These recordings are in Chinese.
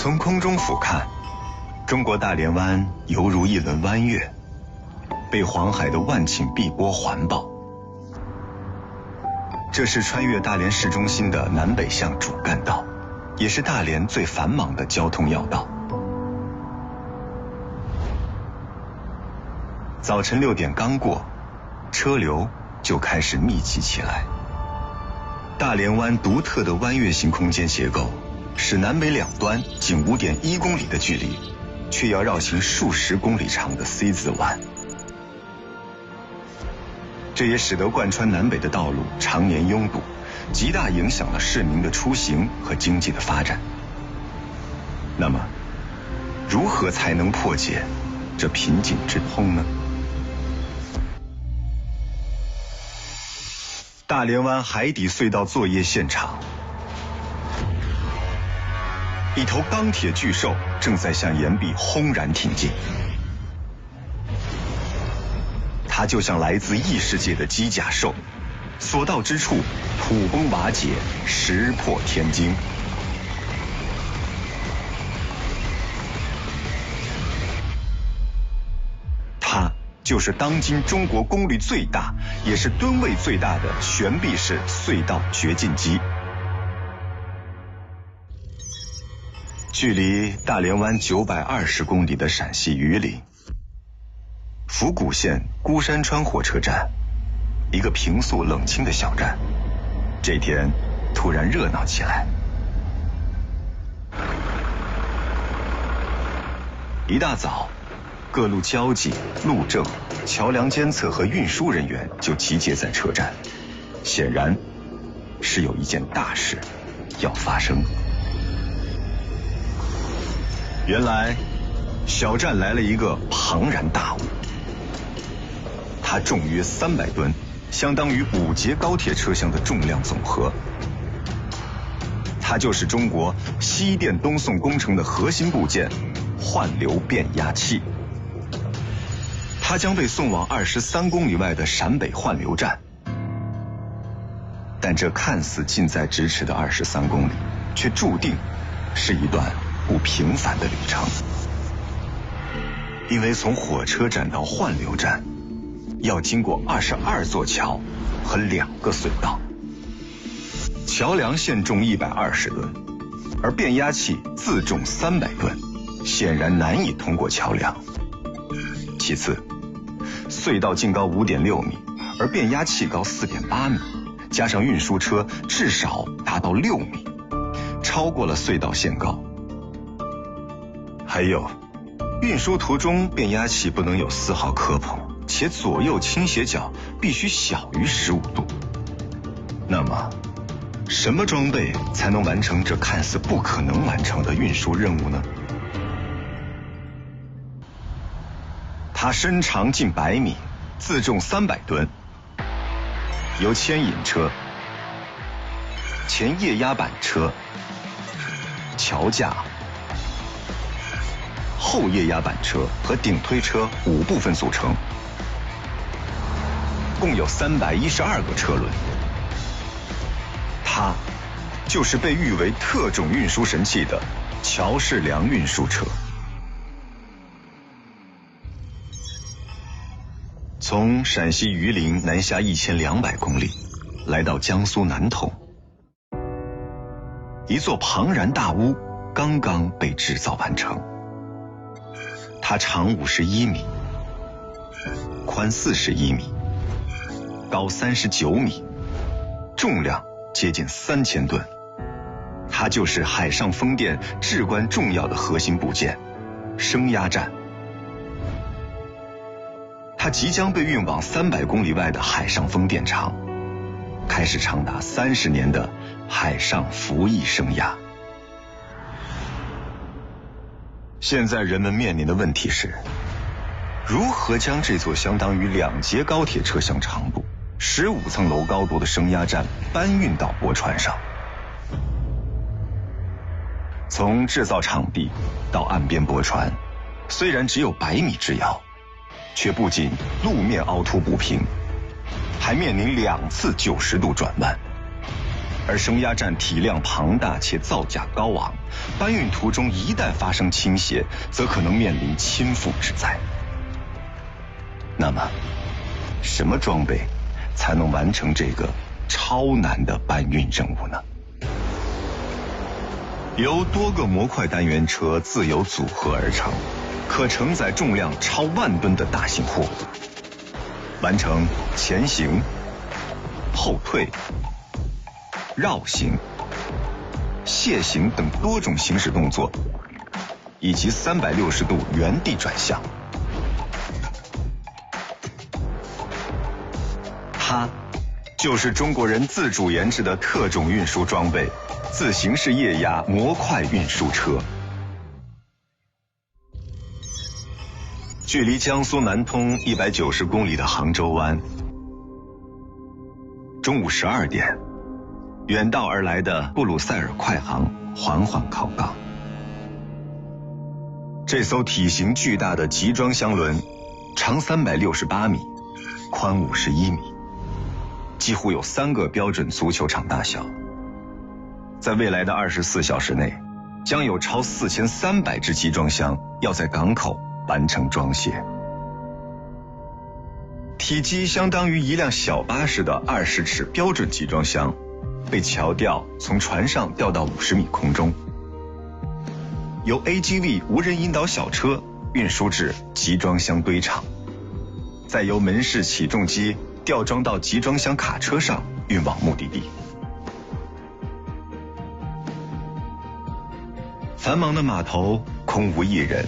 从空中俯瞰，中国大连湾犹如一轮弯月，被黄海的万顷碧波环抱。这是穿越大连市中心的南北向主干道，也是大连最繁忙的交通要道。早晨6点刚过，车流就开始密集起来。大连湾独特的弯月形空间结构，使南北两端仅5.1公里的距离，却要绕行数十公里长的 C 字湾。这也使得贯穿南北的道路常年拥堵，极大影响了市民的出行和经济的发展。那么，如何才能破解这瓶颈之痛呢？大连湾海底隧道作业现场，一头钢铁巨兽正在向岩壁轰然挺进。它就像来自异世界的机甲兽，所到之处土崩瓦解，石破天惊。它就是当今中国功率最大，也是吨位最大的悬臂式隧道掘进机。距离大连湾920公里的陕西榆林府谷县孤山川火车站，一个平素冷清的小站，这天突然热闹起来。一大早，各路交警、路政、桥梁监测和运输人员就集结在车站，显然是有一件大事要发生。原来，小站来了一个庞然大物，它重约300吨，相当于5节高铁车厢的重量总和。它就是中国西电东送工程的核心部件——换流变压器。它将被送往23公里外的陕北换流站。但这看似近在咫尺的23公里，却注定是一段不平凡的旅程。因为从火车站到换流站，要经过22座桥和2个隧道。桥梁限重120吨，而变压器自重300吨，显然难以通过桥梁。其次，隧道净高5.6米，而变压器高4.8米，加上运输车至少达到6米，超过了隧道限高。还有，运输途中变压器不能有丝毫磕碰，且左右倾斜角必须小于15度。那么，什么装备才能完成这看似不可能完成的运输任务呢？它身长近100米，自重300吨，由牵引车、前液压板车、桥架、后液压板车和顶推车5部分组成，共有312个车轮。它就是被誉为特种运输神器的乔氏梁运输车。从陕西榆林南下1200公里，来到江苏南通，一座庞然大屋刚刚被制造完成。它长51米，宽41米，高39米，重量接近3000吨。它就是海上风电至关重要的核心部件——升压站。它即将被运往300公里外的海上风电场，开始长达30年的海上服役生涯。现在人们面临的问题是，如何将这座相当于2节高铁车厢长度、15层楼高度的升压站搬运到驳船上。从制造场地到岸边驳船，虽然只有100米之遥，却不仅路面凹凸不平，还面临2次90度转弯。而升压站体量庞大且造价高昂，搬运途中一旦发生倾斜，则可能面临倾覆之灾。那么，什么装备才能完成这个超难的搬运任务呢？由多个模块单元车自由组合而成，可承载重量超10000吨的大型货物，完成前行、后退、绕行、卸行等多种行驶动作，以及360度原地转向。它就是中国人自主研制的特种运输装备——自行式液压模块运输车。距离江苏南通190公里的杭州湾，中午12点，远道而来的布鲁塞尔快航缓缓靠港。这艘体型巨大的集装箱轮，长368米，宽51米，几乎有3个标准足球场大小。在未来的24小时内，将有超4300只集装箱要在港口完成装卸。体积相当于一辆小巴士的20尺标准集装箱，被桥吊从船上吊到50米空中，由 AGV 无人引导小车运输至集装箱堆场，再由门式起重机吊装到集装箱卡车上运往目的地。繁忙的码头空无一人，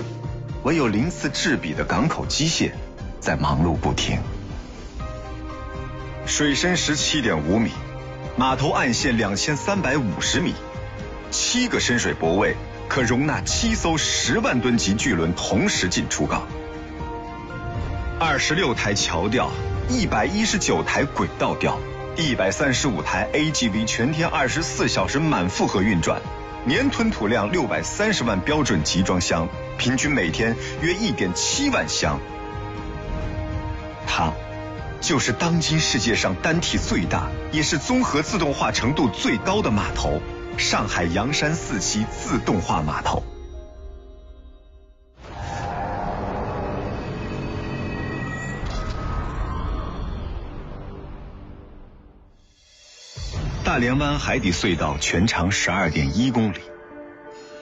唯有鳞次栉比的港口机械在忙碌不停。水深17.5米，码头岸线2350米，7个深水泊位可容纳7艘10万吨级巨轮同时进出港，26台桥吊，119台轨道吊，135台 AGV 全天24小时满负荷运转，年吞吐量630万标准集装箱，平均每天约1.7万箱。它就是当今世界上单体最大，也是综合自动化程度最高的码头——上海洋山4期自动化码头。大连湾海底隧道全长12.1公里，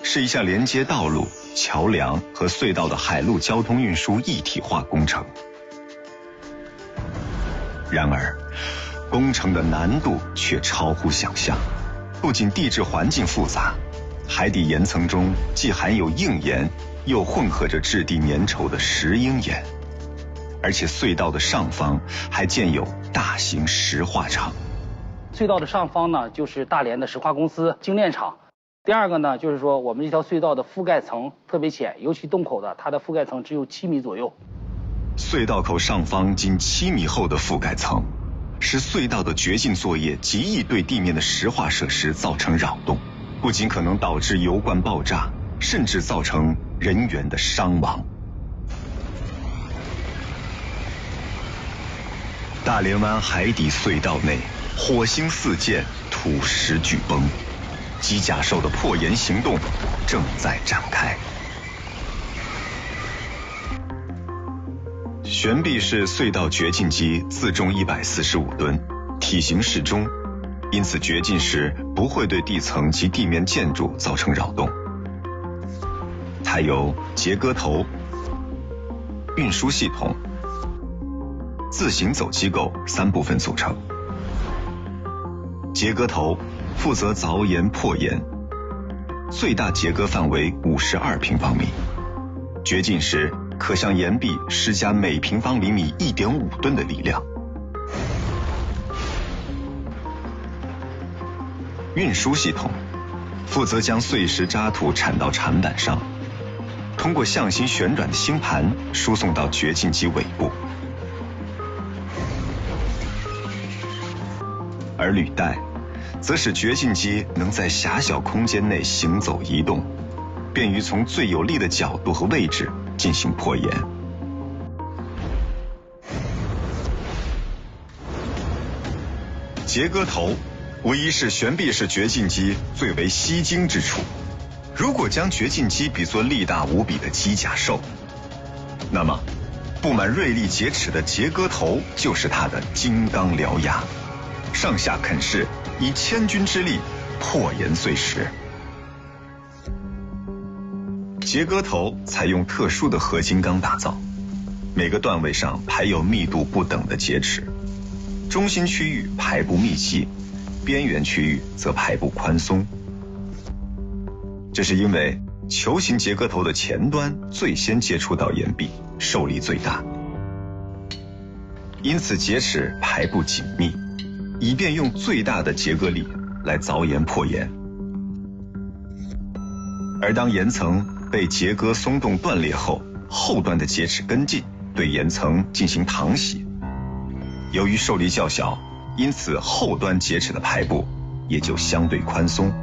是一项连接道路、桥梁和隧道的海陆交通运输一体化工程。然而，工程的难度却超乎想象。不仅地质环境复杂，海底岩层中既含有硬岩，又混合着质地粘稠的石英岩，而且隧道的上方还建有大型石化厂。隧道的上方呢，就是大连的石化公司精炼厂。第二个呢，就是说我们这条隧道的覆盖层特别浅，尤其洞口的，它的覆盖层只有7米左右。隧道口上方仅7米厚的覆盖层，使隧道的掘进作业极易对地面的石化设施造成扰动，不仅可能导致油罐爆炸，甚至造成人员的伤亡。大连湾海底隧道内，火星四溅，土石巨崩，机甲兽的破岩行动正在展开。悬臂式隧道掘进机自重145吨，体型适中，因此掘进时不会对地层及地面建筑造成扰动。它由截割头、运输系统、自行走机构3部分组成。截割头负责凿岩破岩，最大截割范围52平方米，掘进时可向岩壁施加每平方厘米1.5吨的力量。运输系统负责将碎石渣土铲到铲板上，通过向心旋转的星盘输送到掘进机尾部。而履带则使掘进机能在狭小空间内行走移动，便于从最有利的角度和位置进行破岩。截割头无疑是悬臂式掘进机最为吸睛之处。如果将掘进机比作力大无比的机甲兽，那么布满锐利节齿的节割头就是它的金刚獠牙，上下啃噬，以千钧之力破岩碎石。节割头采用特殊的合金钢打造，每个段位上排有密度不等的节齿，中心区域排布密集，边缘区域则排布宽松。这是因为球形节割头的前端最先接触到岩壁，受力最大，因此节齿排布紧密，以便用最大的节割力来凿岩破岩。而当岩层被节割松动断裂后，后端的节齿跟进，对岩层进行淌洗。由于受力较小，因此后端节齿的排布也就相对宽松。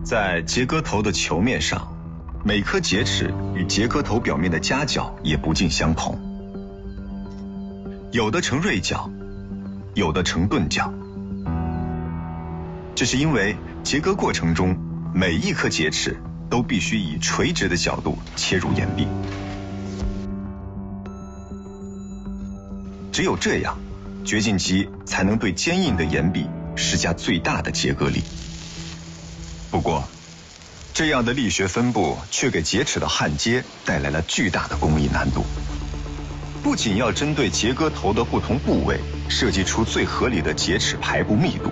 在节割头的球面上，每颗节齿与节割头表面的夹角也不尽相同，有的呈锐角，有的呈钝角。这是因为节割过程中，每一颗节齿都必须以垂直的角度切入岩壁，只有这样，掘进机才能对坚硬的岩壁施加最大的节割力。不过，这样的力学分布却给节齿的焊接带来了巨大的工艺难度。不仅要针对节割头的不同部位设计出最合理的节齿排布密度，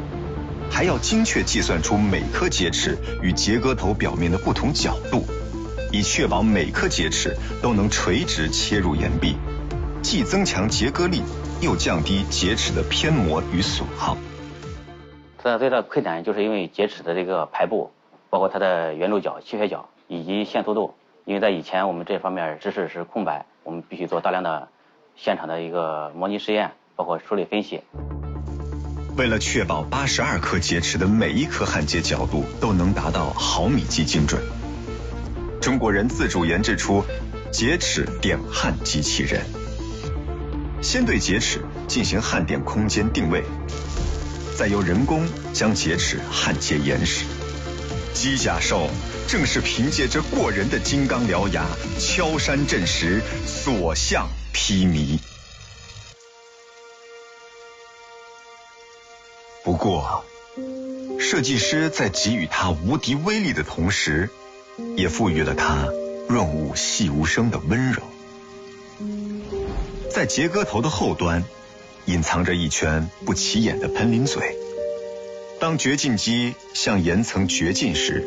还要精确计算出每颗节齿与节割头表面的不同角度，以确保每颗节齿都能垂直切入岩壁，既增强节割力，又降低节齿的偏磨与损耗。它最大的困难就是因为节齿的这个排布，包括它的圆柱角、气血角以及线速度，因为在以前我们这方面知识是空白，我们必须做大量的现场的一个模拟实验，包括数理分析。为了确保82颗节齿的每一颗焊接角度都能达到毫米级精准，中国人自主研制出节齿点焊机器人，先对节齿进行焊点空间定位，再由人工将节齿焊接严实。机甲兽正是凭借着过人的金刚獠牙，敲山震石，所向披靡。不过，设计师在给予它无敌威力的同时，也赋予了它润物细无声的温柔。在节割头的后端，隐藏着一圈不起眼的喷淋嘴。当掘进机向岩层掘进时，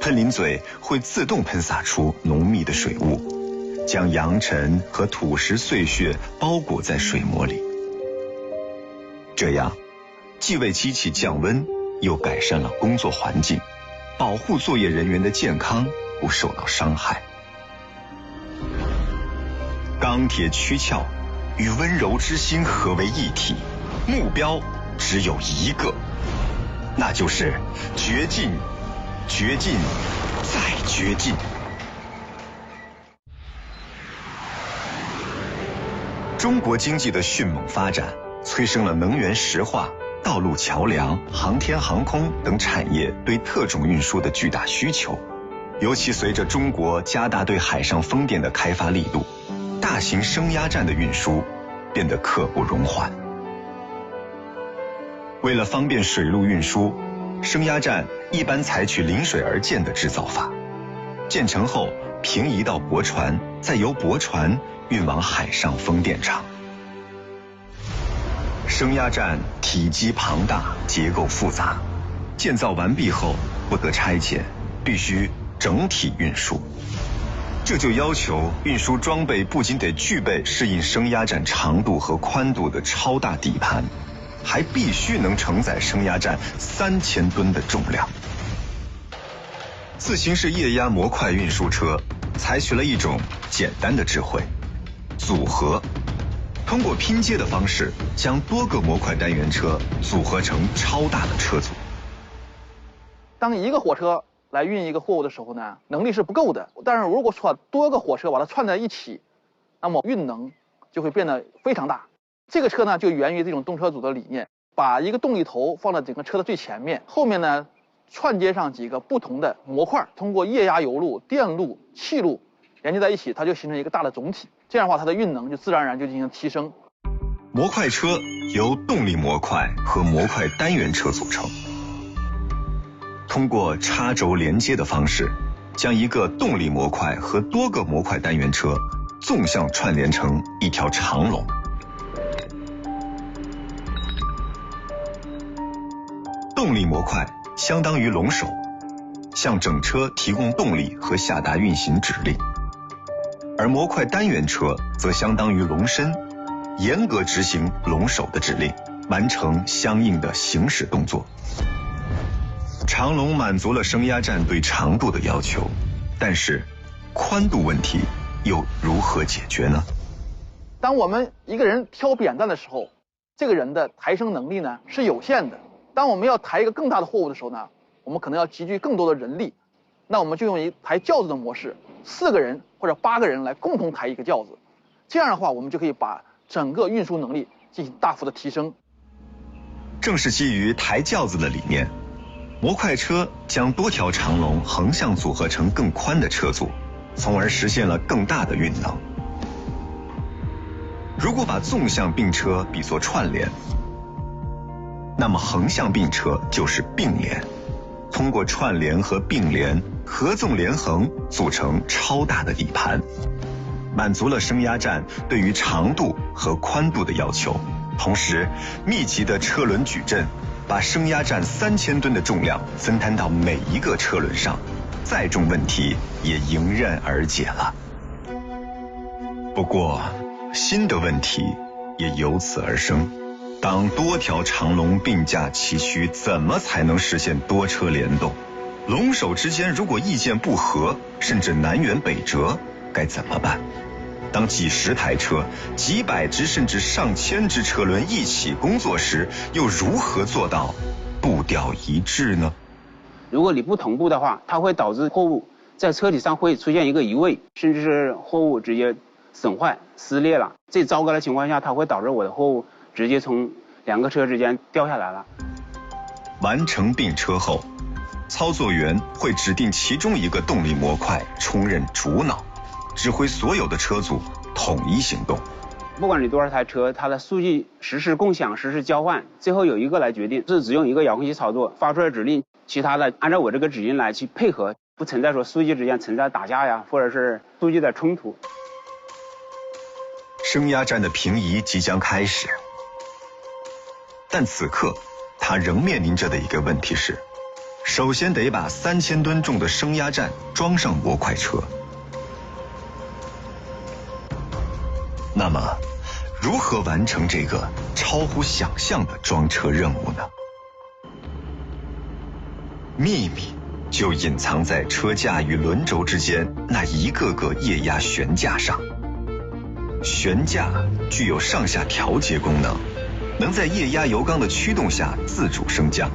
喷淋嘴会自动喷洒出浓密的水雾，将扬尘和土石碎屑包裹在水膜里。这样，既为机器降温，又改善了工作环境，保护作业人员的健康不受到伤害。钢铁躯壳与温柔之心合为一体，目标只有一个，那就是掘进，掘进，再掘进。中国经济的迅猛发展，催生了能源石化、道路桥梁、航天航空等产业对特种运输的巨大需求。尤其随着中国加大对海上风电的开发力度，大型升压站的运输变得刻不容缓。为了方便水陆运输，升压站一般采取临水而建的制造法，建成后平移到驳船，再由驳船运往海上风电场。升压站体积庞大，结构复杂，建造完毕后不得拆解，必须整体运输。这就要求运输装备不仅得具备适应升压站长度和宽度的超大底盘，还必须能承载升压站3000吨的重量。自行式液压模块运输车采取了一种简单的智慧——组合，通过拼接的方式将多个模块单元车组合成超大的车组。当一个火车来运一个货物的时候呢，能力是不够的。但是如果说多个火车把它串在一起，那么运能就会变得非常大。这个车呢就源于这种动车组的理念，把一个动力头放在整个车的最前面，后面呢串接上几个不同的模块，通过液压油路、电路、气路连接在一起，它就形成一个大的总体。这样的话，它的运能就自然而然就进行提升。模块车由动力模块和模块单元车组成，通过插轴连接的方式，将一个动力模块和多个模块单元车纵向串联成一条长龙。动力模块相当于龙首，向整车提供动力和下达运行指令，而模块单元车则相当于龙身，严格执行龙首的指令，完成相应的行驶动作。长龙满足了升压站对长度的要求，但是宽度问题又如何解决呢？当我们一个人挑扁担的时候，这个人的抬升能力呢是有限的。当我们要抬一个更大的货物的时候呢，我们可能要集聚更多的人力，那我们就用一抬轿子的模式，4个人或者8个人来共同抬一个轿子，这样的话我们就可以把整个运输能力进行大幅的提升。正是基于抬轿子的理念，模块车将多条长龙横向组合成更宽的车组，从而实现了更大的运能。如果把纵向并车比作串联，那么横向并车就是并联，通过串联和并联合纵连横组成超大的底盘，满足了升压站对于长度和宽度的要求，同时密集的车轮矩阵把升压站3000吨的重量分摊到每一个车轮上，载重问题也迎刃而解了。不过新的问题也由此而生，当多条长龙并驾齐驱，怎么才能实现多车联动？龙首之间如果意见不合，甚至南辕北辙，该怎么办？当几十台车、几百只甚至上千只车轮一起工作时，又如何做到步调一致呢？如果你不同步的话，它会导致货物在车体上会出现一个移位，甚至是货物直接损坏、撕裂了。最糟糕的情况下，它会导致我的货物直接从2个车之间掉下来了。完成并车后，操作员会指定其中一个动力模块充任主脑，指挥所有的车组统一行动。不管你多少台车，它的数据实时共享、实时交换，最后有一个来决定，是只用一个遥控器操作，发出来指令，其他的按照我这个指令来去配合，不存在说数据之间存在打架呀，或者是数据的冲突。升压站的平移即将开始，但此刻它仍面临着的一个问题是，首先得把3000吨重的升压站装上模块车。那么如何完成这个超乎想象的装车任务呢？秘密就隐藏在车架与轮轴之间那一个个液压悬架上。悬架具有上下调节功能，能在液压油缸的驱动下自主升降，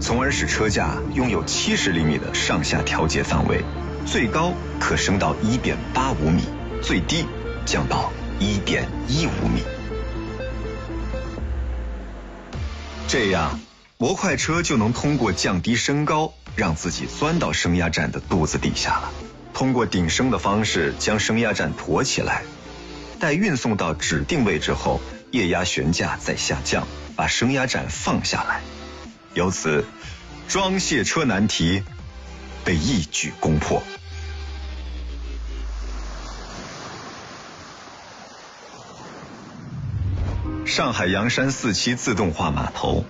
从而使车架拥有70厘米的上下调节范围，最高可升到1.85米，最低降到1.15米。这样，模块车就能通过降低身高，让自己钻到升压站的肚子底下了。通过顶升的方式将升压站驮起来，待运送到指定位置后，液压悬架再下降，把升压站放下来。由此，装卸车难题被一举攻破。上海洋山4期自动化码头，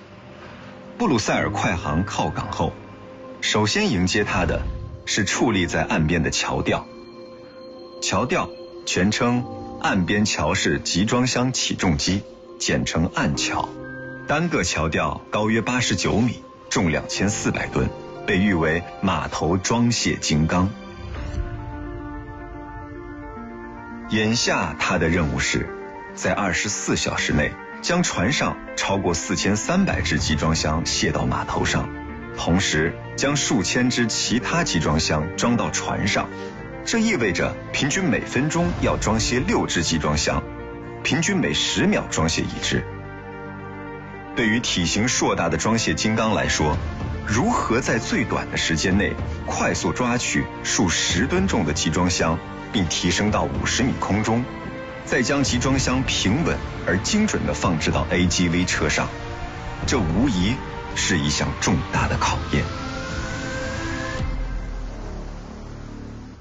布鲁塞尔快航靠港后，首先迎接它的是矗立在岸边的桥吊。桥吊全称岸边桥式集装箱起重机，简称岸桥。单个桥吊高约89米，重2400吨，被誉为码头装卸金刚。眼下它的任务是在24小时内将船上超过4300只集装箱卸到码头上，同时将数千只其他集装箱装到船上。这意味着平均每分钟要装卸6只集装箱，平均每10秒装卸一只。对于体型硕大的装卸金刚来说，如何在最短的时间内快速抓取数10吨重的集装箱，并提升到50米空中，再将集装箱平稳而精准地放置到 AGV 车上，这无疑是一项重大的考验。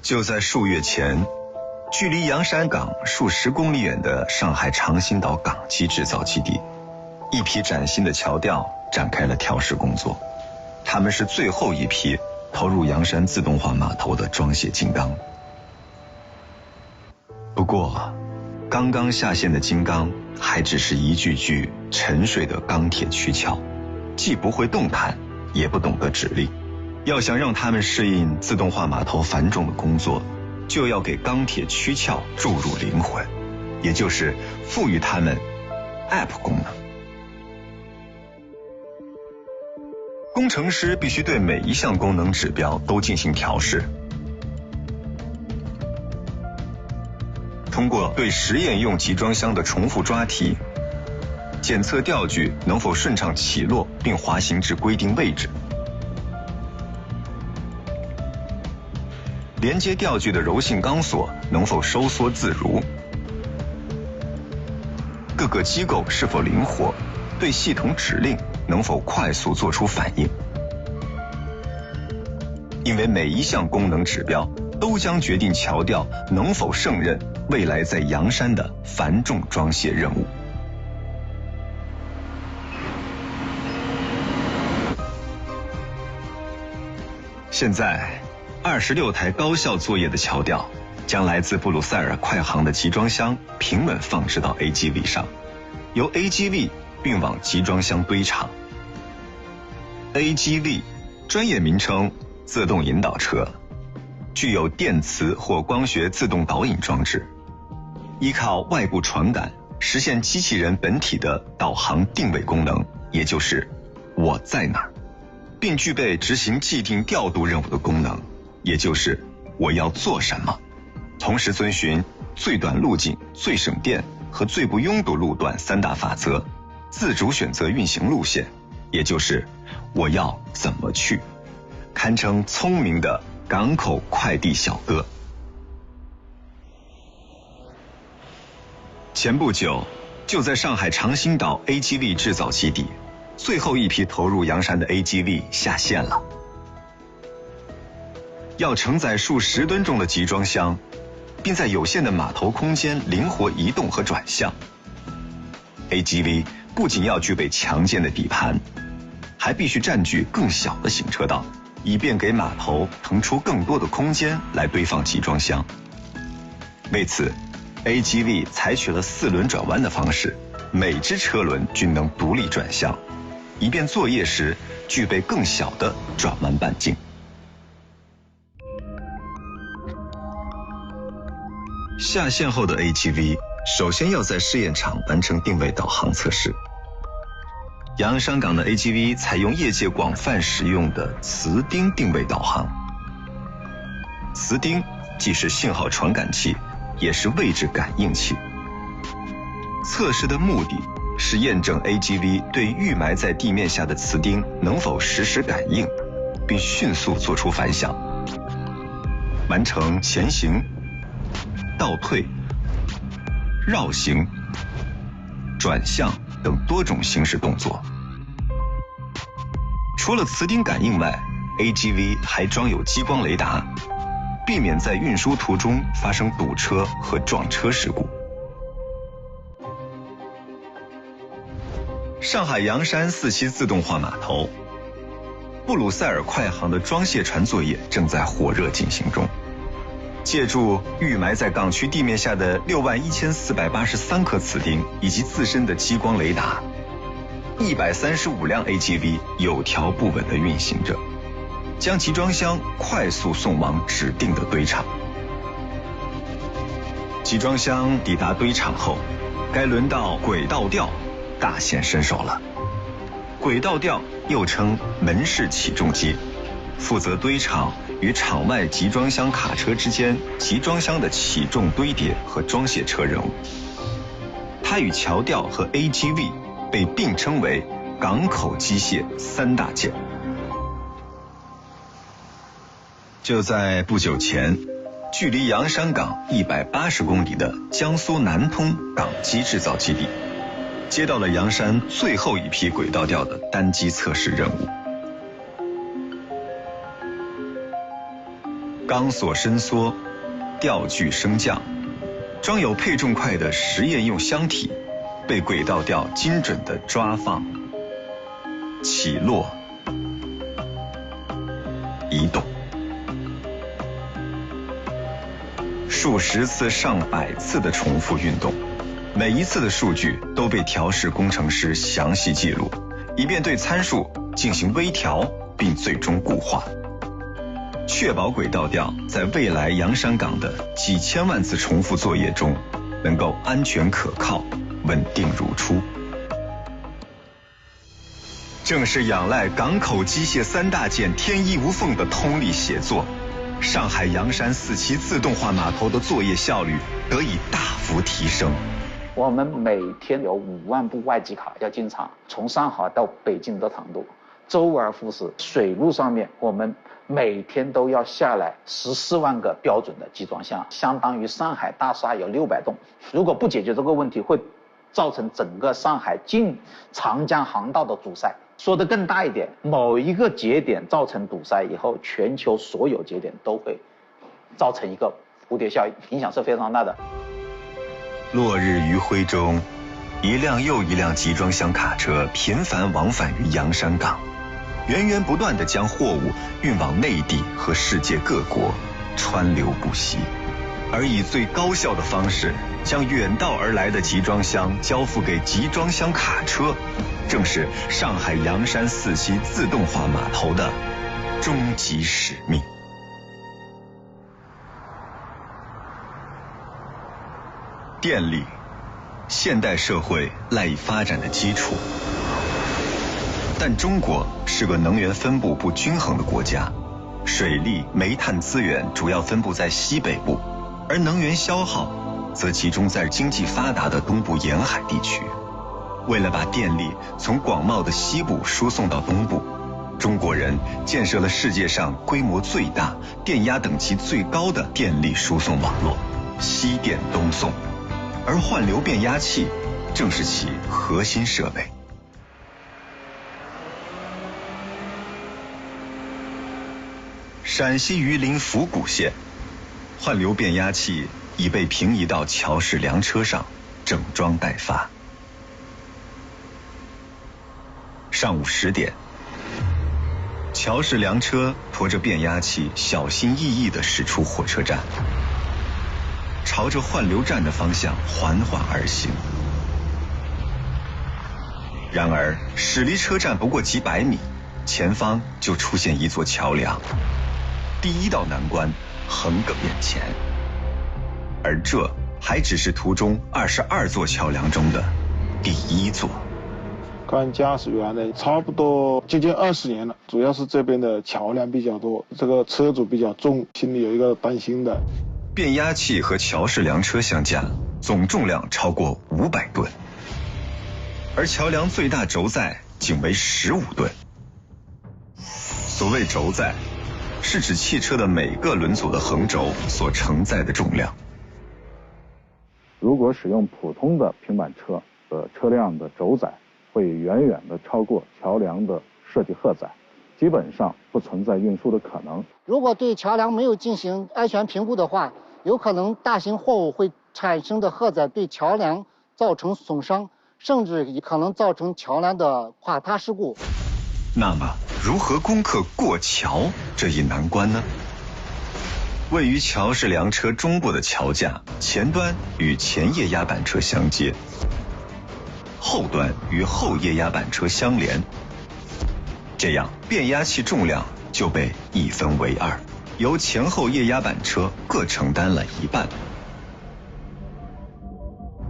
就在数月前，距离洋山港数10公里远的上海长兴岛港机制造基地，一批崭新的桥吊展开了调试工作。他们是最后一批投入洋山自动化码头的装卸金刚。不过，刚刚下线的金刚还只是一具具沉睡的钢铁躯壳，既不会动弹，也不懂得指令。要想让他们适应自动化码头繁重的工作，就要给钢铁躯壳注入灵魂，也就是赋予他们 App 功能。工程师必须对每一项功能指标都进行调试，通过对实验用集装箱的重复抓提，检测吊具能否顺畅起落并滑行至规定位置，连接吊具的柔性钢索能否收缩自如，各个机构是否灵活，对系统指令能否快速做出反应。因为每一项功能指标都将决定桥吊能否胜任未来在洋山的繁重装卸任务。现在26台高效作业的桥吊将来自布鲁塞尔快航的集装箱平稳放置到 AGV 上，由 AGV 运往集装箱堆场。AGV 专业名称自动引导车，具有电磁或光学自动导引装置，依靠外部传感实现机器人本体的导航定位功能，也就是我在哪儿，并具备执行既定调度任务的功能，也就是我要做什么，同时遵循最短路径、最省电和最不拥堵路段3大法则，自主选择运行路线，也就是我要怎么去，堪称聪明的港口快递小哥。前不久，就在上海长兴岛 AGV 制造基地，最后一批投入洋山的 AGV 下线了。要承载数10吨重的集装箱，并在有限的码头空间灵活移动和转向， AGV 不仅要具备强健的底盘，还必须占据更小的行车道，以便给码头腾出更多的空间来堆放集装箱。为此 AGV 采取了4轮转弯的方式，每只车轮均能独立转向，以便作业时具备更小的转弯半径。下线后的 AGV 首先要在试验场完成定位导航测试。洋山港的 AGV 采用业界广泛使用的磁钉定位导航。磁钉既是信号传感器，也是位置感应器。测试的目的是验证 AGV 对预埋在地面下的磁钉能否实时感应，并迅速做出反响，完成前行、倒退、绕行、转向等多种行驶动作。除了磁钉感应外， AGV 还装有激光雷达，避免在运输途中发生堵车和撞车事故。上海洋山4期自动化码头，布鲁塞尔快航的装卸船作业正在火热进行中。借助预埋在港区地面下的61483颗磁钉以及自身的激光雷达，135辆 AGV 有条不紊地运行着，将集装箱快速送往指定的堆场。集装箱抵达堆场后，该轮到轨道吊大显身手了。轨道吊又称门式起重机，负责堆场与场外集装箱卡车之间集装箱的起重堆叠和装卸车任务。它与桥吊和 AGV 被并称为港口机械三大件。就在不久前，距离洋山港180公里的江苏南通港机制造基地接到了洋山最后一批轨道吊的单机测试任务。钢索伸缩，吊具升降，装有配重块的实验用箱体被轨道吊精准地抓放、起落、移动，数十次、上百次的重复运动，每一次的数据都被调试工程师详细记录，以便对参数进行微调，并最终固化，确保轨道吊在未来洋山港的几千万次重复作业中能够安全可靠、稳定如初。正是仰赖港口机械三大件天衣无缝的通力协作，上海洋山4期自动化码头的作业效率得以大幅提升。我们每天有5万部外籍卡要进场，从上海到北京的长度，周而复始。水路上面，我们每天都要下来14万个标准的集装箱，相当于上海大厦有600栋。如果不解决这个问题，会造成整个上海进长江航道的阻塞。说得更大一点，某一个节点造成堵塞以后，全球所有节点都会造成一个蝴蝶效应，影响是非常大的。落日余晖中，一辆又一辆集装箱卡车频繁往返于洋山港，源源不断地将货物运往内地和世界各国，川流不息。而以最高效的方式将远道而来的集装箱交付给集装箱卡车，正是上海洋山4期自动化码头的终极使命。电力，现代社会赖以发展的基础。但中国是个能源分布不均衡的国家，水利、煤炭资源主要分布在西北部，而能源消耗则集中在经济发达的东部沿海地区。为了把电力从广袤的西部输送到东部，中国人建设了世界上规模最大、电压等级最高的电力输送网络——西电东送，而换流变压器正是其核心设备。陕西榆林府谷县，换流变压器已被平移到桥式粮车上，整装待发。上午10点，桥式粮车拖着变压器小心翼翼地驶出火车站，朝着换流站的方向缓缓而行。然而驶离车站不过几百米，前方就出现一座桥梁，第一道难关横亘眼前，而这还只是途中22座桥梁中的第1座。干驾驶员的差不多接近20年了，主要是这边的桥梁比较多，这个车主比较重，心里有一个担心的。变压器和桥式粮车相加，总重量超过500吨，而桥梁最大轴载仅为15吨。所谓轴载，是指汽车的每个轮组的横轴所承载的重量。如果使用普通的平板车的车辆的轴载，会远远地超过桥梁的设计荷载，基本上不存在运输的可能。如果对桥梁没有进行安全评估的话，有可能大型货物会产生的荷载对桥梁造成损伤，甚至可能造成桥梁的垮塌事故。那么，如何攻克过桥这一难关呢？位于桥式粮车中部的桥架前端与前液压板车相接，后端与后液压板车相连，这样变压器重量就被一分为2，由前后液压板车各承担了一半。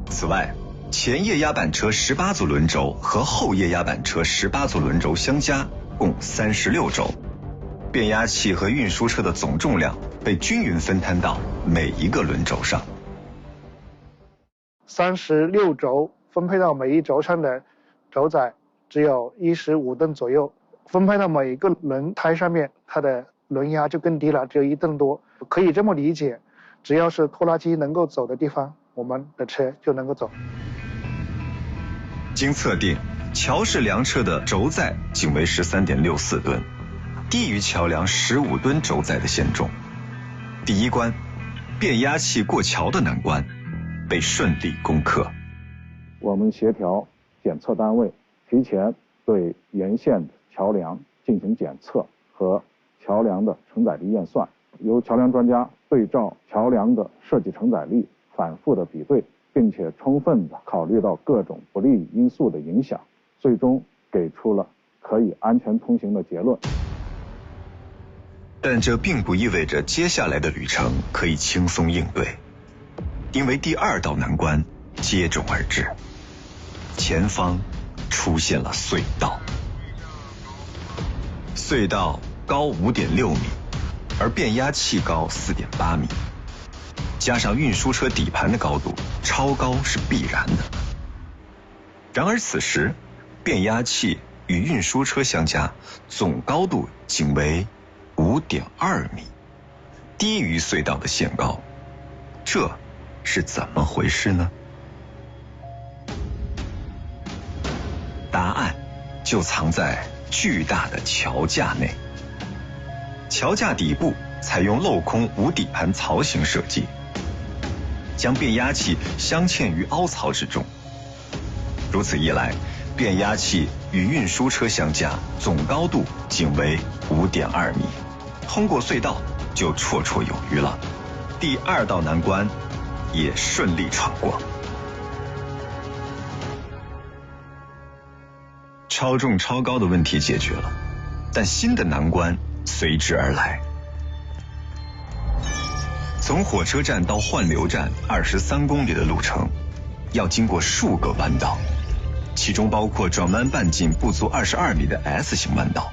此外，前液压板车18组轮轴和后液压板车18组轮轴相加，共36轴。变压器和运输车的总重量被均匀分摊到每一个轮轴上。36轴分配到每一轴上的轴载只有15吨左右，分配到每一个轮胎上面，它的轮压就更低了，只有1吨多。可以这么理解，只要是拖拉机能够走的地方，我们的车就能够走。经测定，乔氏梁车的轴载仅为13.64吨，低于桥梁15吨轴载的限重。第一关，变压器过桥的难关被顺利攻克。我们协调检测单位，提前对沿线的桥梁进行检测和桥梁的承载力验算，由桥梁专家对照桥梁的设计承载力反复的比对，并且充分的考虑到各种不利因素的影响，最终给出了可以安全通行的结论。但这并不意味着接下来的旅程可以轻松应对，因为第2道难关接踵而至，前方出现了隧道。隧道高5.6米，而变压器高4.8米，加上运输车底盘的高度，超高是必然的。然而此时，变压器与运输车相加，总高度仅为5.2米，低于隧道的限高，这是怎么回事呢？答案就藏在巨大的桥架内。桥架底部采用镂空无底盘槽型设计，将变压器镶嵌于凹槽之中。如此一来，变压器与运输车相加，总高度仅为5.2米，通过隧道就绰绰有余了。第2道难关也顺利闯过。超重超高的问题解决了，但新的难关随之而来。从火车站到换流站23公里的路程，要经过数个弯道，其中包括转弯半径不足22米的 S 型弯道。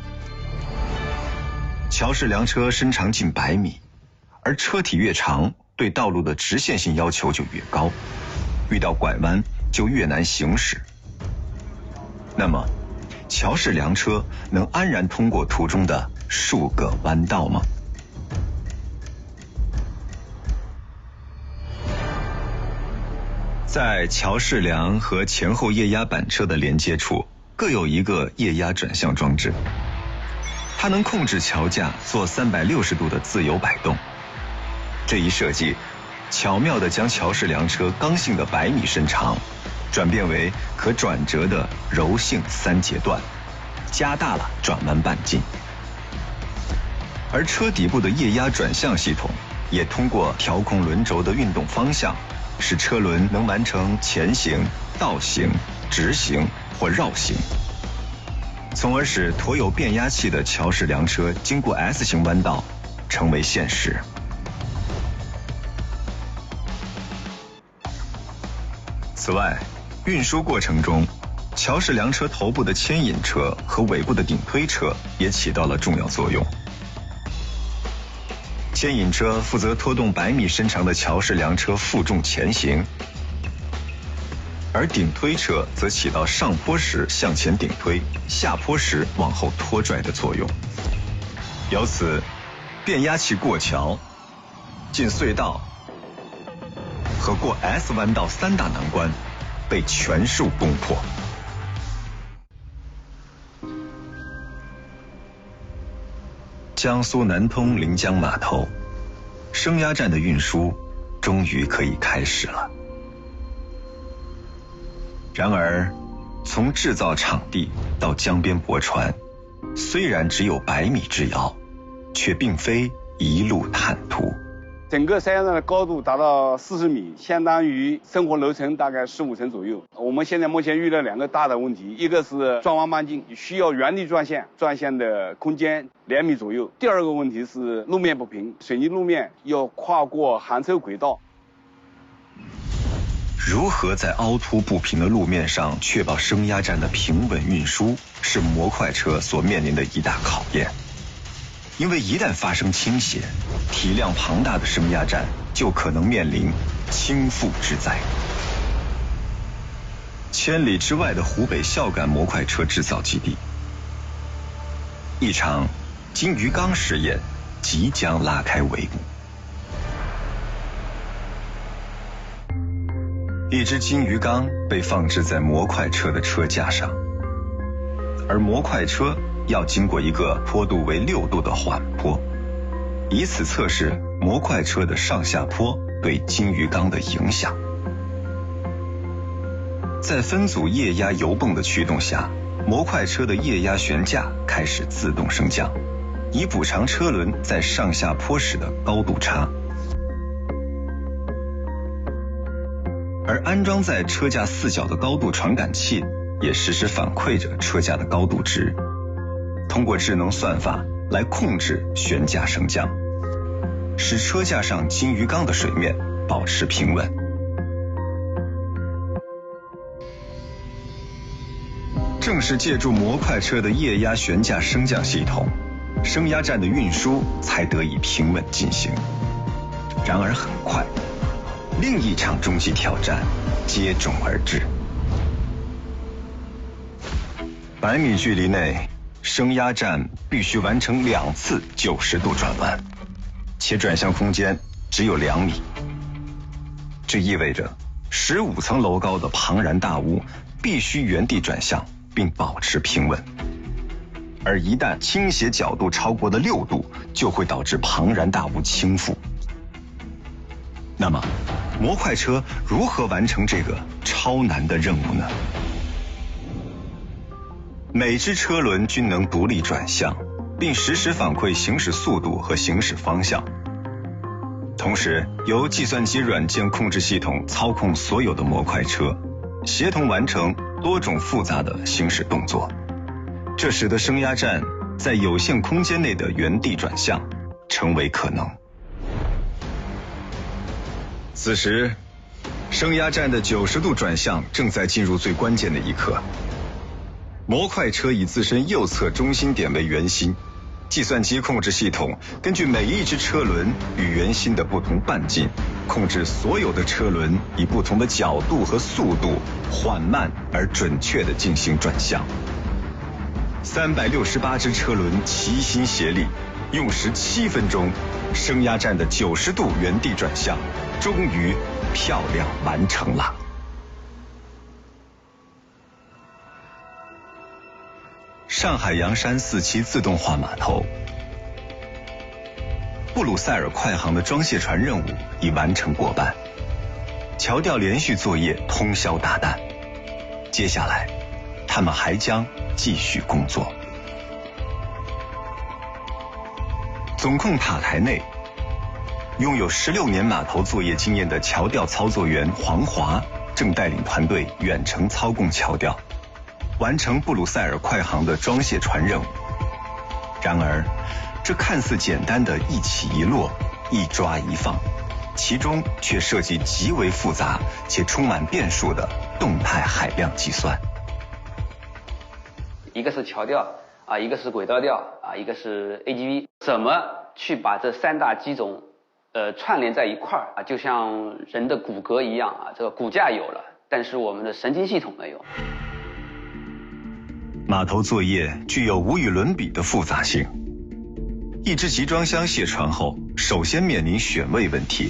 乔氏梁车身长近100米，而车体越长，对道路的直线性要求就越高，遇到拐弯就越难行驶。那么，乔氏梁车能安然通过途中的数个弯道吗？在乔氏梁和前后液压板车的连接处，各有一个液压转向装置，它能控制桥架做360度的自由摆动。这一设计巧妙地将乔氏梁车刚性的100米身长转变为可转折的柔性3节段，加大了转弯半径。而车底部的液压转向系统也通过调控轮轴的运动方向，使车轮能完成前行、倒行、直行或绕行，从而使驮有变压器的乔氏梁车经过 S 型弯道成为现实。此外，运输过程中，乔氏梁车头部的牵引车和尾部的顶推车也起到了重要作用。牵引车负责拖动100米身长的乔氏梁车负重前行，而顶推车则起到上坡时向前顶推，下坡时往后拖拽的作用。由此，变压器过桥、进隧道和过 S 弯道3大难关被全数攻破。江苏南通临江码头，升压站的运输终于可以开始了。然而，从制造场地到江边泊船，虽然只有100米之遥，却并非一路坦途。整个山上的高度达到40米，相当于生活楼层大概15层左右。我们现在目前遇到2个大的问题，一个是转弯半径，需要原地转线，转线的空间2米左右。第2个问题是路面不平，水泥路面要跨过行车轨道。如何在凹凸不平的路面上确保升压站的平稳运输，是模块车所面临的一大考验。因为一旦发生倾斜，体量庞大的升压站就可能面临倾覆之灾。千里之外的湖北孝感模块车制造基地，一场金鱼缸实验即将拉开帷幕。一只金鱼缸被放置在模块车的车架上，而模块车要经过一个坡度为6度的缓坡，以此测试模块车的上下坡对金鱼缸的影响。在分组液压油泵的驱动下，模块车的液压悬架开始自动升降，以补偿车轮在上下坡时的高度差。而安装在车架4角的高度传感器也实时反馈着车架的高度值，通过智能算法来控制悬架升降，使车架上金鱼缸的水面保持平稳。正是借助模块车的液压悬架升降系统，升压站的运输才得以平稳进行。然而很快，另一场终极挑战接踵而至。100米距离内，升压站必须完成2次90度转弯，且转向空间只有2米。这意味着15层楼高的庞然大物必须原地转向并保持平稳，而一旦倾斜角度超过的6度，就会导致庞然大物倾覆。那么，模块车如何完成这个超难的任务呢？每只车轮均能独立转向，并实时反馈行驶速度和行驶方向。同时，由计算机软件控制系统操控所有的模块车，协同完成多种复杂的行驶动作。这使得升压站在有限空间内的原地转向成为可能。此时，升压站的90度转向正在进入最关键的一刻。模块车以自身右侧中心点为圆心，计算机控制系统根据每一只车轮与圆心的不同半径，控制所有的车轮以不同的角度和速度缓慢而准确地进行转向。368只车轮齐心协力，用时7分钟，升压站的90度原地转向终于漂亮完成了。上海洋山4期自动化码头，布鲁塞尔快航的装卸船任务已完成过半，桥吊连续作业通宵达旦。接下来，他们还将继续工作。总控塔台内，拥有16年码头作业经验的桥吊操作员黄华正带领团队远程操控桥吊，完成布鲁塞尔快航的装卸船任务。然而，这看似简单的一起一落、一抓一放，其中却涉及极为复杂且充满变数的动态海量计算。一个是桥吊啊，一个是轨道吊啊，一个是 AGV， 怎么去把这3大机种串联在一块儿啊？就像人的骨骼一样啊，这个骨架有了，但是我们的神经系统没有。码头作业具有无与伦比的复杂性。一只集装箱卸船后，首先面临选位问题，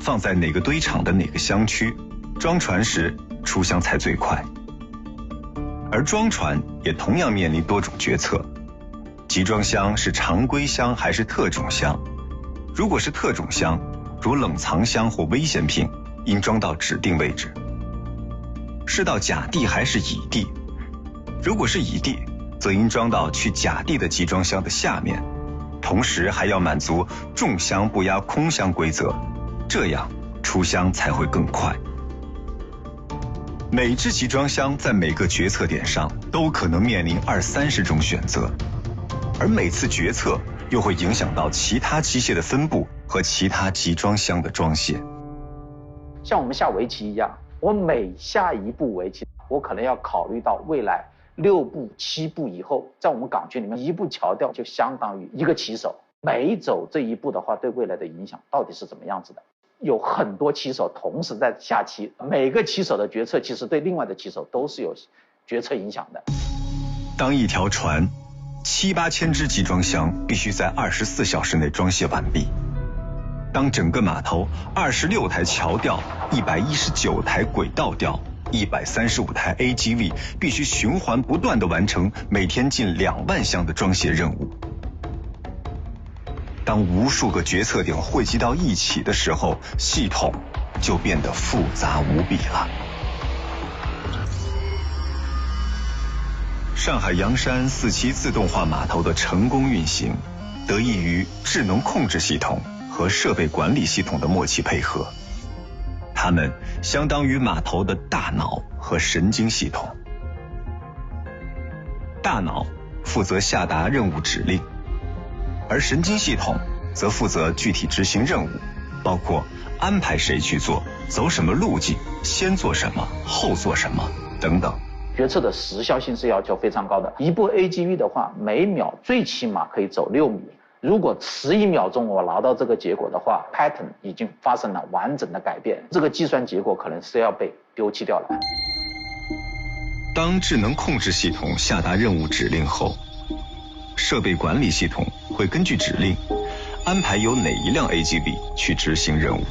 放在哪个堆场的哪个箱区，装船时出箱才最快。而装船也同样面临多种决策，集装箱是常规箱还是特种箱？如果是特种箱，如冷藏箱或危险品，应装到指定位置。是到甲地还是乙地？如果是乙地，则应装到去甲地的集装箱的下面，同时还要满足重箱不压空箱规则，这样出箱才会更快。每只集装箱在每个决策点上都可能面临20-30种选择，而每次决策又会影响到其他机械的分布和其他集装箱的装卸。像我们下围棋一样，我每下一步围棋，我可能要考虑到未来6步、7步以后，在我们港区里面，一步桥吊就相当于一个棋手，每走这一步的话，对未来的影响到底是怎么样子的？有很多骑手同时在下棋，每个骑手的决策其实对另外的骑手都是有决策影响的。当一条船7、8千只集装箱必须在24小时内装卸完毕，当整个码头26台桥吊、119台轨道吊、135台 AGV 必须循环不断地完成每天近2万箱的装卸任务。当无数个决策点汇集到一起的时候，系统就变得复杂无比了。上海洋山4期自动化码头的成功运行，得益于智能控制系统和设备管理系统的默契配合。它们相当于码头的大脑和神经系统。大脑负责下达任务指令，而神经系统则负责具体执行任务，包括安排谁去做、走什么路径、先做什么、后做什么等等。决策的时效性是要求非常高的。一部 AGV 的话，每秒最起码可以走6米。如果迟1秒钟我拿到这个结果的话 ，pattern 已经发生了完整的改变，这个计算结果可能是要被丢弃掉了。当智能控制系统下达任务指令后，设备管理系统会根据指令安排由哪一辆 AGV 去执行任务，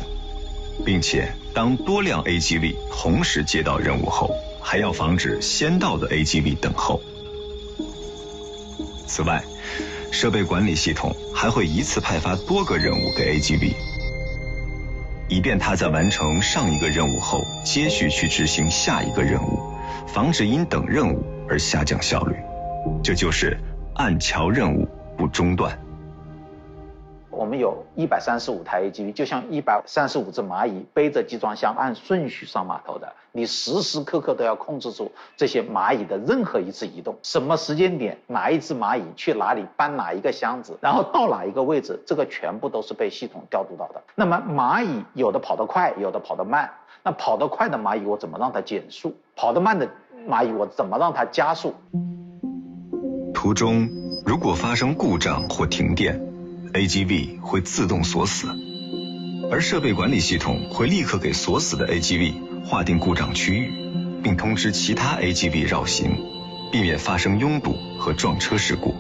并且当多辆 AGV 同时接到任务后，还要防止先到的 AGV 等候。此外，设备管理系统还会一次派发多个任务给 AGV， 以便它在完成上一个任务后接续去执行下一个任务，防止因等任务而下降效率。这就是按桥任务不中断。我们有135台 AGV， 就像135只蚂蚁背着集装箱按顺序上码头的，你时时刻刻都要控制住这些蚂蚁的任何一次移动，什么时间点哪一只蚂蚁去哪里搬哪一个箱子，然后到哪一个位置，这个全部都是被系统调度到的。那么蚂蚁有的跑得快，有的跑得慢，那跑得快的蚂蚁我怎么让它减速，跑得慢的蚂蚁我怎么让它加速。途中如果发生故障或停电， AGV 会自动锁死，而设备管理系统会立刻给锁死的 AGV 划定故障区域，并通知其他 AGV 绕行，避免发生拥堵和撞车事故。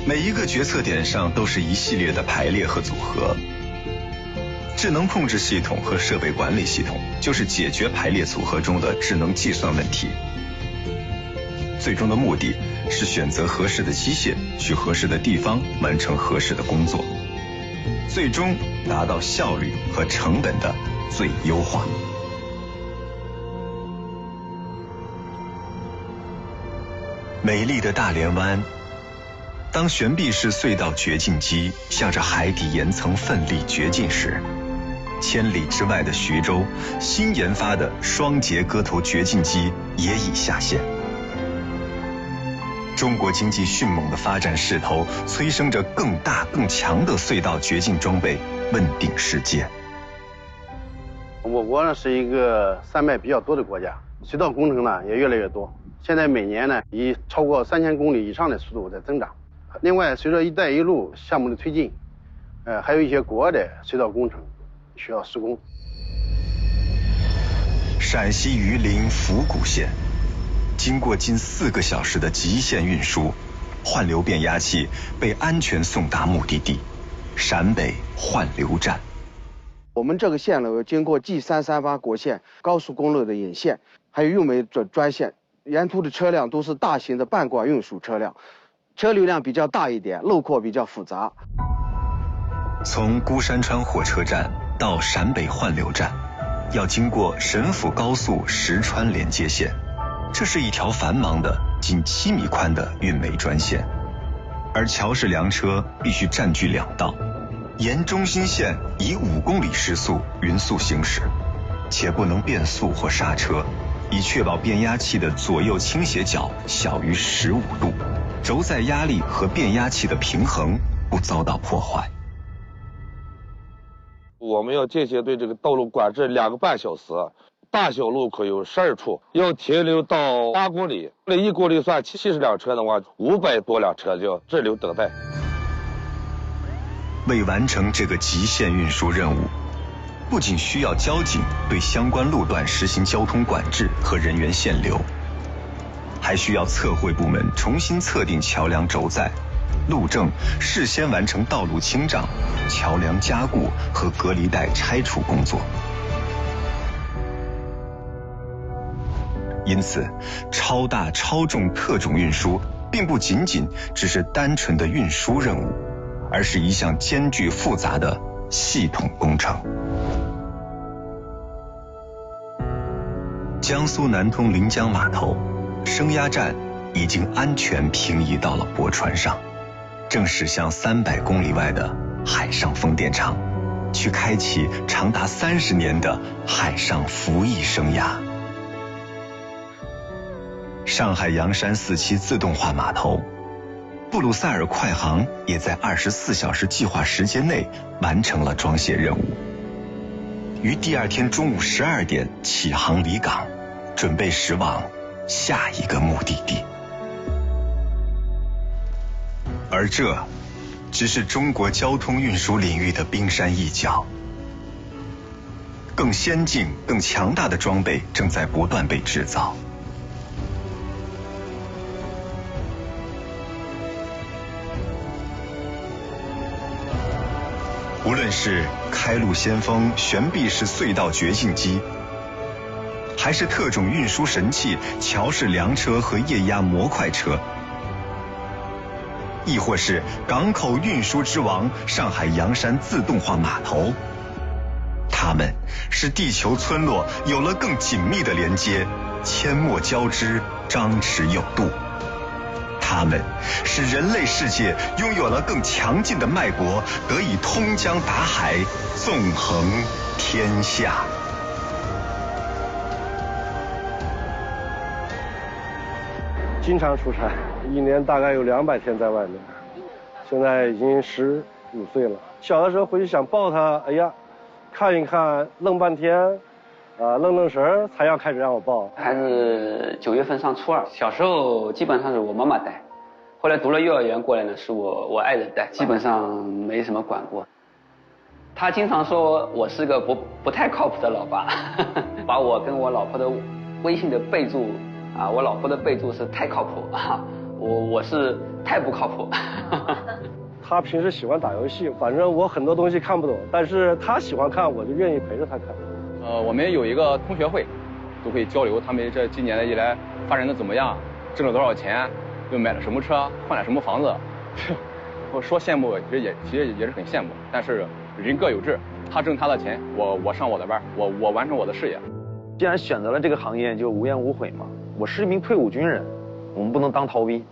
每一个决策点上都是一系列的排列和组合。智能控制系统和设备管理系统就是解决排列组合中的智能计算问题。最终的目的是选择合适的机械，去合适的地方完成合适的工作，最终达到效率和成本的最优化。美丽的大连湾，当悬臂式隧道掘进机向着海底岩层奋力掘进时，千里之外的徐州新研发的双节割头掘进机也已下线。中国经济迅猛的发展势头催生着更大更强的隧道掘进装备问鼎世界。我国呢是一个山脉比较多的国家，隧道工程呢也越来越多，现在每年呢以超过3000公里以上的速度在增长。另外，随着“一带一路”项目的推进，还有一些国外的隧道工程需要施工。陕西榆林府谷县。经过近4个小时的极限运输，换流变压器被安全送达目的地——陕北换流站。我们这个线路经过 G338国线高速公路的引线，还有运煤专线，沿途的车辆都是大型的半管运输车辆，车流量比较大一点，路况比较复杂。从孤山川火车站到陕北换流站，要经过沈抚高速石川连接线。这是一条繁忙的近7米宽的运煤专线，而桥式粮车必须占据2道，沿中心线以5公里时速匀速行驶，且不能变速或刹车，以确保变压器的左右倾斜角小于15度，轴载压力和变压器的平衡不遭到破坏。我们要进行对这个道路管制2个半小时。大小路口有12处，要停留到8公里，那1公里算70辆车的话，500多辆车就要滞留等待。为完成这个极限运输任务，不仅需要交警对相关路段实行交通管制和人员限流，还需要测绘部门重新测定桥梁轴载、路政，事先完成道路清障、桥梁加固和隔离带拆除工作。因此，超大超重特种运输并不仅仅只是单纯的运输任务，而是一项艰巨复杂的系统工程。江苏南通临江码头升压站已经安全平移到了驳船上，正驶向300公里外的海上风电场，去开启长达30年的海上服役生涯。上海洋山4期自动化码头，布鲁塞尔快航也在24小时计划时间内完成了装卸任务，于第2天中午12点起航离港，准备驶往下一个目的地。而这只是中国交通运输领域的冰山一角，更先进、更强大的装备正在不断被制造。无论是开路先锋悬臂式隧道掘进机，还是特种运输神器桥式粮车和液压模块车，亦或是港口运输之王上海洋山自动化码头，它们使地球村落有了更紧密的连接，阡陌交织，张弛有度。它们使人类世界拥有了更强劲的脉搏，得以通江达海，纵横天下。经常出差，一年大概有200天在外面。现在已经15岁了。小的时候回去想抱他，哎呀，看一看，愣半天，愣神儿，才要开始让我抱。孩子9月份上初2，小时候基本上是我妈妈带，后来读了幼儿园过来呢，是我爱人带，基本上没什么管过。他经常说我是个不太靠谱的老爸，把我跟我老婆的微信的备注我老婆的备注是太靠谱我是太不靠谱。他平时喜欢打游戏，反正我很多东西看不懂，但是他喜欢看，我就愿意陪着他看。我们有一个同学会，都会交流他们这几年以来发展的怎么样，挣了多少钱，又买了什么车，换了什么房子。我说羡慕，其实也是很羡慕，但是人各有志，他挣他的钱，我上我的班，我完成我的事业。既然选择了这个行业，就无怨无悔嘛。我是一名退伍军人，我们不能当逃兵。